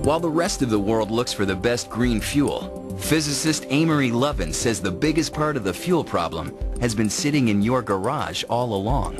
While the rest of the world looks for the best green fuel, physicist Amory Lovins says the biggest part of the fuel problem has been sitting in your garage all along.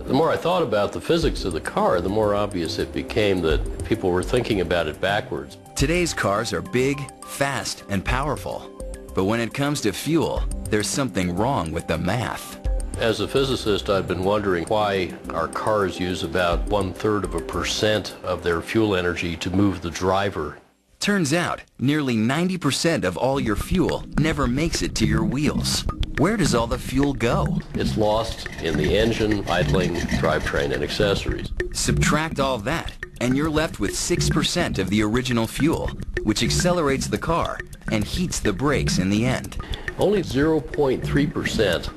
The more I thought about the physics of the car, the more obvious it became that people were thinking about it backwards. Today's cars are big, fast, and powerful. But when it comes to fuel, there's something wrong with the math. As a physicist, I've been wondering why our cars use about 1/3% of their fuel energy to move the driver. Turns out, nearly 90% of all your fuel never makes it to your wheels. Where does all the fuel go? It's lost in the engine, idling, drivetrain, and accessories. Subtract all that, and you're left with 6% of the original fuel, which accelerates the car and heats the brakes in the end. Only 0.3%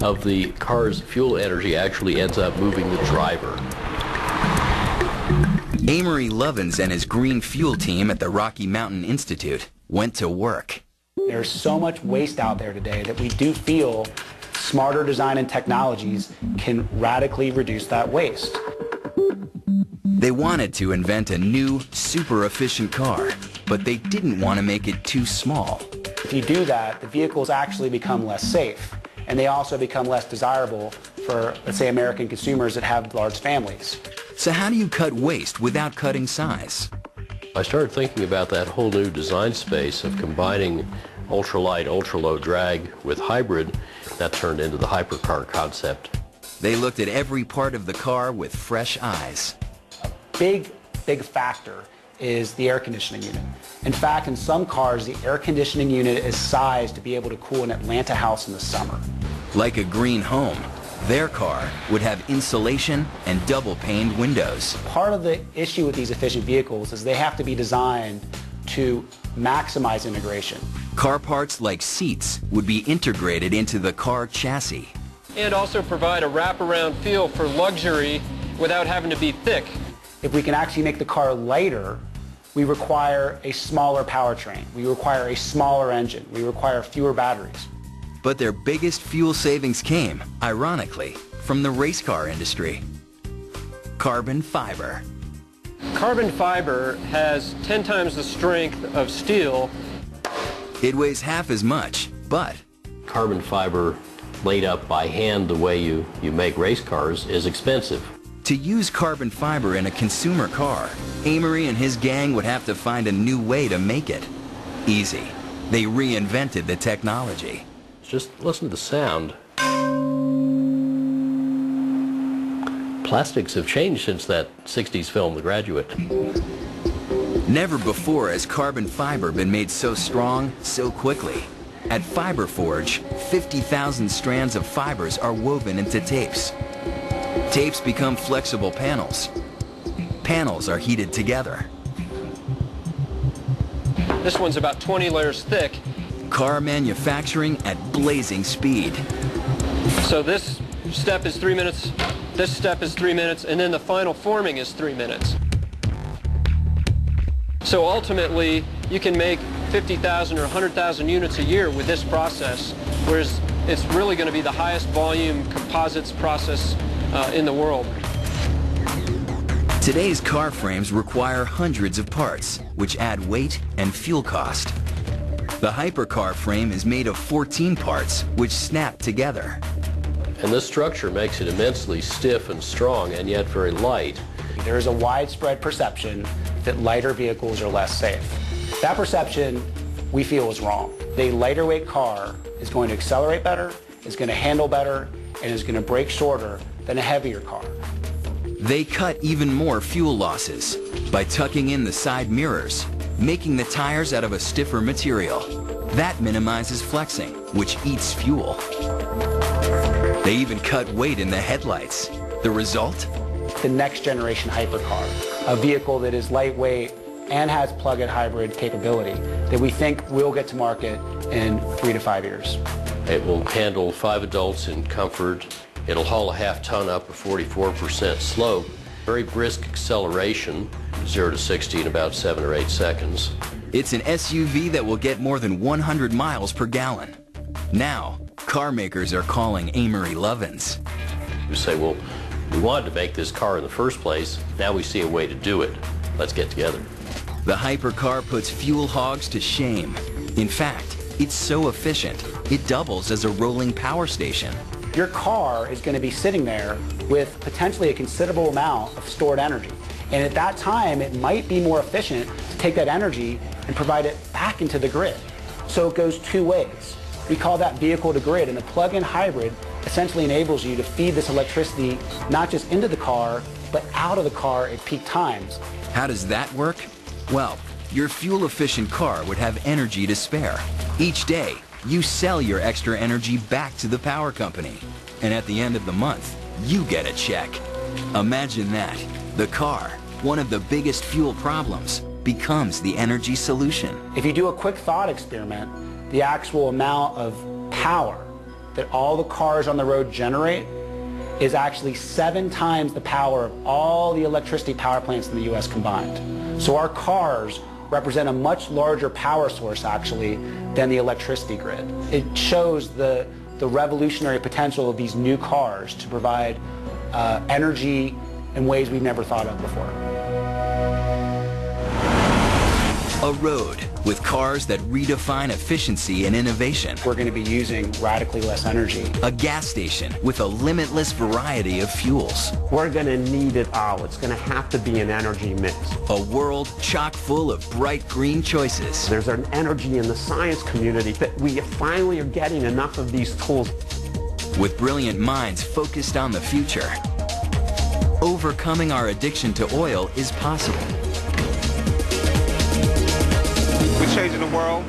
of the car's fuel energy actually ends up moving the driver. Amory Lovins and his green fuel team at the Rocky Mountain Institute went to work. There's so much waste out there today that we do feel smarter design and technologies can radically reduce that waste. They wanted to invent a new, super efficient car, but they didn't want to make it too small. If you do that, the vehicles actually become less safe, and they also become less desirable for, let's say, American consumers that have large families. So how do you cut waste without cutting size? I started thinking about that whole new design space of combining ultralight, ultra-low drag with hybrid. That turned into the hypercar concept. They looked at every part of the car with fresh eyes. Big factor is the air conditioning unit. In fact, in some cars, the air conditioning unit is sized to be able to cool an Atlanta house in the summer. Like a green home, their car would have insulation and double-paned windows. Part of the issue with these efficient vehicles is they have to be designed to maximize integration. Car parts like seats would be integrated into the car chassis. And also provide a wraparound feel for luxury without having to be thick. If we can actually make the car lighter, we require a smaller powertrain. We require a smaller engine. We require fewer batteries. But their biggest fuel savings came, ironically, from the race car industry. Carbon fiber. Carbon fiber has 10 times the strength of steel. It weighs half as much, but Carbon fiber laid up by hand the way you make race cars is expensive. to use carbon fiber in a consumer car, Amory and his gang would have to find a new way to make it. Easy. They reinvented the technology. Just listen to the sound. Plastics have changed since that 60s film, The Graduate. Never before has carbon fiber been made so strong, so quickly. At Fiber Forge, 50,000 strands of fibers are woven into tapes. Tapes become flexible panels. Panels are heated together. This one's about 20 layers thick. Car manufacturing at blazing speed. So this step is 3 minutes, this step is 3 minutes, and then the final forming is 3 minutes. So ultimately, you can make 50,000 or 100,000 units a year with this process, whereas it's really going to be the highest volume composites process in the world. Today's car frames require hundreds of parts, which add weight and fuel cost. The hypercar frame is made of 14 parts, which snap together. And this structure makes it immensely stiff and strong, and yet very light. There is a widespread perception that lighter vehicles are less safe. That perception, we feel, is wrong. A lighter weight car is going to accelerate better, is going to handle better, and is going to brake shorter than a heavier car. They cut even more fuel losses by tucking in the side mirrors, making the tires out of a stiffer material. That minimizes flexing, which eats fuel. They even cut weight in the headlights. The result? The next generation hypercar, a vehicle that is lightweight and has plug-in hybrid capability that we think will get to market in 3 to 5 years. It will handle 5 adults in comfort. It'll haul a half-ton up a 44% slope. Very brisk acceleration, 0 to 60 in about 7 or 8 seconds. It's an SUV that will get more than 100 miles per gallon. Now, car makers are calling Amory Lovins. You say, well, we wanted to make this car in the first place. Now we see a way to do it. Let's get together. The hypercar puts fuel hogs to shame. In fact, it's so efficient, it doubles as a rolling power station. Your car is going to be sitting there with potentially a considerable amount of stored energy. And at that time, it might be more efficient to take that energy and provide it back into the grid. So it goes two ways. We call that vehicle to grid, and the plug-in hybrid essentially enables you to feed this electricity not just into the car, but out of the car at peak times. How does that work? Well, your fuel-efficient car would have energy to spare. Each day, you sell your extra energy back to the power company. And at the end of the month, you get a check. Imagine that. The car, one of the biggest fuel problems, becomes the energy solution. If you do a quick thought experiment, the actual amount of power that all the cars on the road generate is actually 7 times the power of all the electricity power plants in the U.S. combined. So our cars represent a much larger power source, actually, than the electricity grid. It shows the revolutionary potential of these new cars to provide energy in ways we've never thought of before. A road with cars that redefine efficiency and innovation. We're going to be using radically less energy. A gas station with a limitless variety of fuels. We're going to need it all. It's going to have to be an energy mix. A world chock full of bright green choices. There's an energy in the science community that we finally are getting enough of these tools. With brilliant minds focused on the future, overcoming our addiction to oil is possible. We're changing the world.